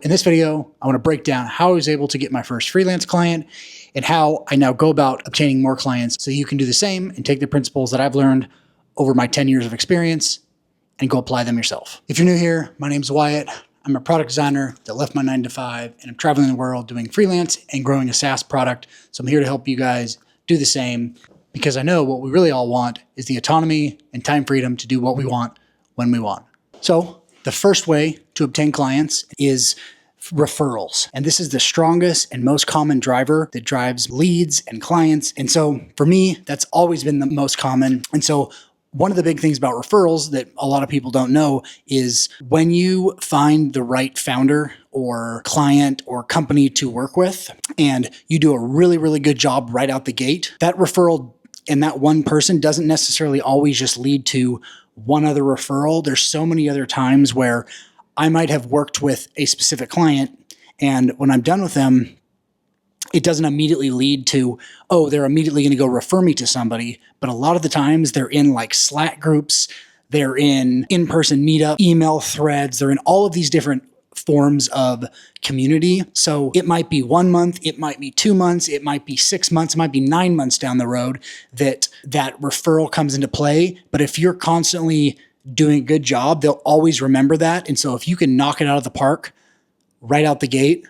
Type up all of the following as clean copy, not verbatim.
In this video, I want to break down how I was able to get my first freelance client and how I now go about obtaining more clients so you can do the same and take the principles that I've learned over my 10 years of experience and go apply them yourself. If you're new here, my name's Wyatt. I'm a product designer that left my 9-to-5 and I'm traveling the world doing freelance and growing a SaaS product. So I'm here to help you guys do the same because I know what we really all want is the autonomy and time freedom to do what we want when we want. So the first way to obtain clients is referrals. And this is the strongest and most common driver that drives leads and clients. And so for me, that's always been the most common. And so one of the big things about referrals that a lot of people don't know is when you find the right founder or client or company to work with, and you do a really, really good job right out the gate, that referral and that one person doesn't necessarily always just lead to one other referral. There's so many other times where I might have worked with a specific client, and when I'm done with them, it doesn't immediately lead to, oh, they're immediately going to go refer me to somebody. But a lot of the times they're in like Slack groups, they're in-person meetup, email threads, they're in all of these different forms of community. So it might be 1 month, it might be 2 months, it might be 6 months, it might be 9 months down the road that referral comes into play. But if you're constantly doing a good job, they'll always remember that. And so if you can knock it out of the park right out the gate,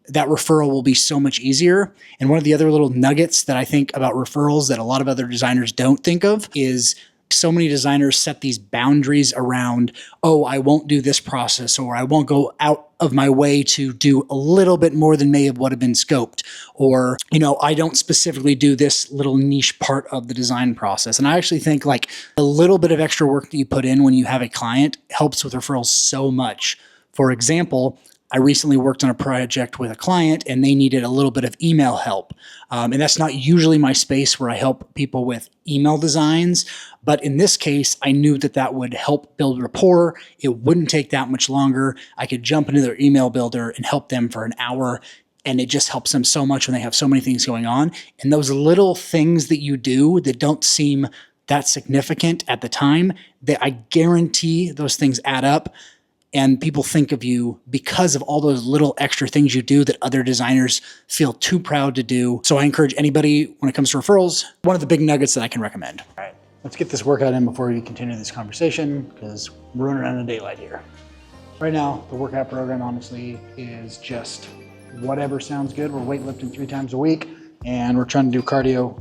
that referral will be so much easier. And one of the other little nuggets that I think about referrals that a lot of other designers don't think of is so many designers set these boundaries around, oh, I won't do this process, or I won't go out of my way to do a little bit more than may have would have been scoped, or, I don't specifically do this little niche part of the design process. And I actually think like a little bit of extra work that you put in when you have a client helps with referrals so much. For example, I recently worked on a project with a client and they needed a little bit of email help. And that's not usually my space where I help people with email designs. But in this case, I knew that would help build rapport. It wouldn't take that much longer. I could jump into their email builder and help them for an hour. And it just helps them so much when they have so many things going on. And those little things that you do that don't seem that significant at the time, that I guarantee those things add up. And people think of you because of all those little extra things you do that other designers feel too proud to do. So I encourage anybody, when it comes to referrals, one of the big nuggets that I can recommend. All right, let's get this workout in before we continue this conversation because we're running out of daylight here. Right now, the workout program, honestly, is just whatever sounds good. We're weightlifting 3 times a week, and we're trying to do cardio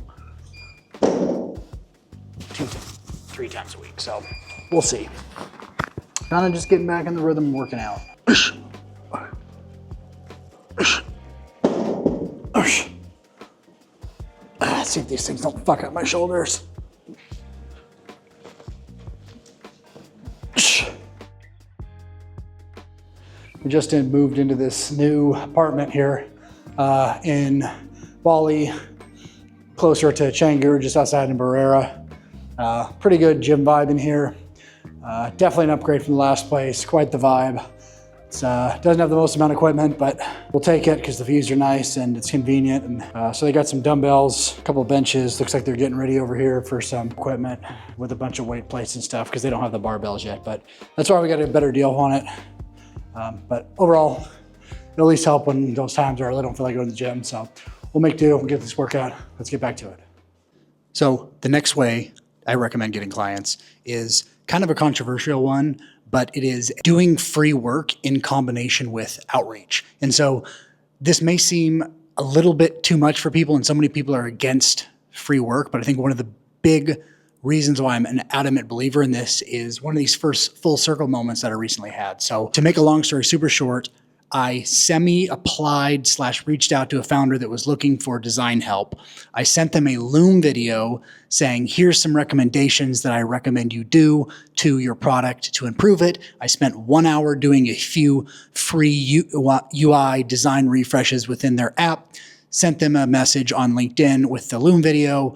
3 times a week. So we'll see. Kind of just getting back in the rhythm and working out. See if these things don't fuck up my shoulders. We just moved into this new apartment here in Bali, closer to Canggu, just outside of Barrera. Pretty good gym vibe in here. Definitely an upgrade from the last place, quite the vibe. It doesn't have the most amount of equipment, but we'll take it because the views are nice and it's convenient. And so they got some dumbbells, a couple of benches. Looks like they're getting ready over here for some equipment with a bunch of weight plates and stuff because they don't have the barbells yet, but that's why we got a better deal on it. But overall, it'll at least help when those times are I don't feel like going to the gym. So we'll make do, we'll get this workout. Let's get back to it. So the next way I recommend getting clients is kind of a controversial one, but it is doing free work in combination with outreach. And so this may seem a little bit too much for people, and so many people are against free work, but I think one of the big reasons why I'm an adamant believer in this is one of these first full circle moments that I recently had. So to make a long story super short, I semi-applied / reached out to a founder that was looking for design help. I sent them a Loom video saying, here's some recommendations that I recommend you do to your product to improve it. I spent 1 hour doing a few free UI design refreshes within their app, sent them a message on LinkedIn with the Loom video,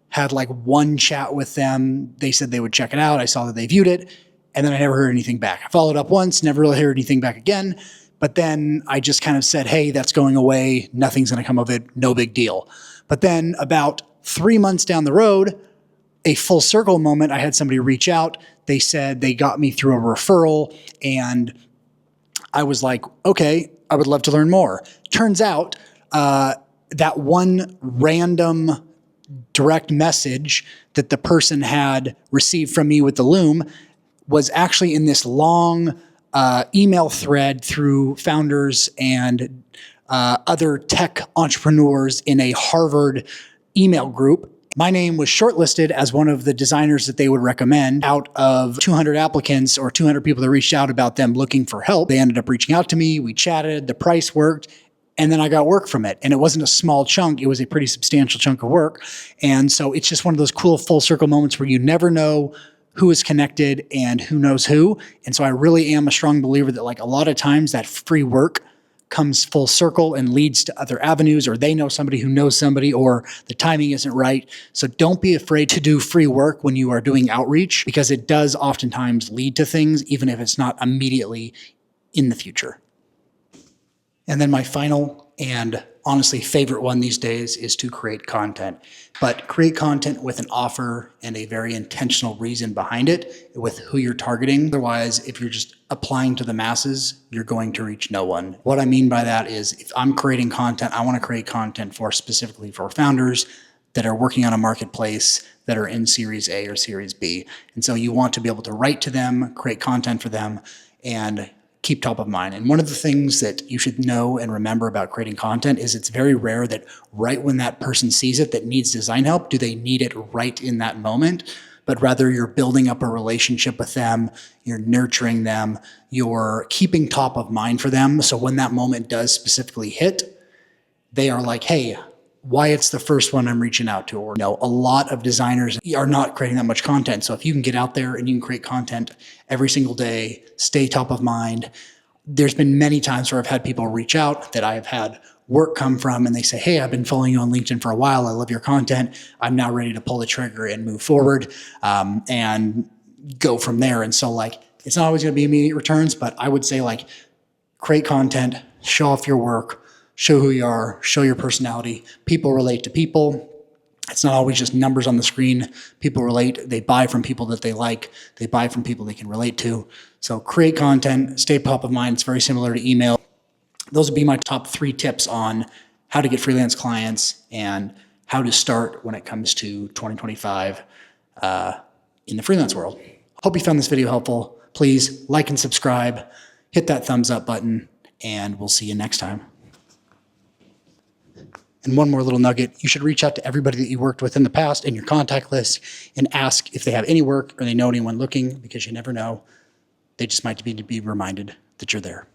had like one chat with them. They said they would check it out. I saw that they viewed it, and then I never heard anything back. I followed up once, never really heard anything back again. But then I just kind of said, hey, that's going away. Nothing's going to come of it. No big deal. But then about 3 months down the road, a full circle moment, I had somebody reach out. They said they got me through a referral, and I was like, okay, I would love to learn more. Turns out that one random direct message that the person had received from me with the Loom was actually in this long email thread through founders and other tech entrepreneurs in a Harvard email group. My name was shortlisted as one of the designers that they would recommend out of 200 applicants or 200 people that reached out about them looking for help. They ended up reaching out to me. We chatted, the price worked, and then I got work from it. And it wasn't a small chunk. It was a pretty substantial chunk of work. And so it's just one of those cool full circle moments where you never know who is connected and who knows who. And so I really am a strong believer that like a lot of times that free work comes full circle and leads to other avenues, or they know somebody who knows somebody, or the timing isn't right. So don't be afraid to do free work when you are doing outreach, because it does oftentimes lead to things, even if it's not immediately in the future. And then my final and honestly favorite one these days is to create content, but create content with an offer and a very intentional reason behind it with who you're targeting. Otherwise, if you're just applying to the masses, you're going to reach no one. What I mean by that is if I'm creating content, I want to create content specifically for founders that are working on a marketplace that are in Series A or Series B. And so you want to be able to write to them, create content for them, and keep top of mind. And one of the things that you should know and remember about creating content is it's very rare that right when that person sees it that needs design help, do they need it right in that moment, but rather you're building up a relationship with them, you're nurturing them, you're keeping top of mind for them. So when that moment does specifically hit, they are like, hey, Wyatt's the first one I'm reaching out to. Or a lot of designers are not creating that much content. So if you can get out there and you can create content every single day, stay top of mind. There's been many times where I've had people reach out that I've had work come from, and they say, hey, I've been following you on LinkedIn for a while. I love your content. I'm now ready to pull the trigger and move forward and go from there. And so like, it's not always going to be immediate returns, but I would say like create content, show off your work, show who you are, show your personality. People relate to people. It's not always just numbers on the screen. People relate. They buy from people that they like. They buy from people they can relate to. So create content, stay top of mind. It's very similar to email. Those would be my top 3 tips on how to get freelance clients and how to start when it comes to 2025 in the freelance world. Hope you found this video helpful. Please like and subscribe, hit that thumbs up button, and we'll see you next time. And one more little nugget, you should reach out to everybody that you worked with in the past in your contact list and ask if they have any work or they know anyone looking, because you never know. They just might need to be reminded that you're there.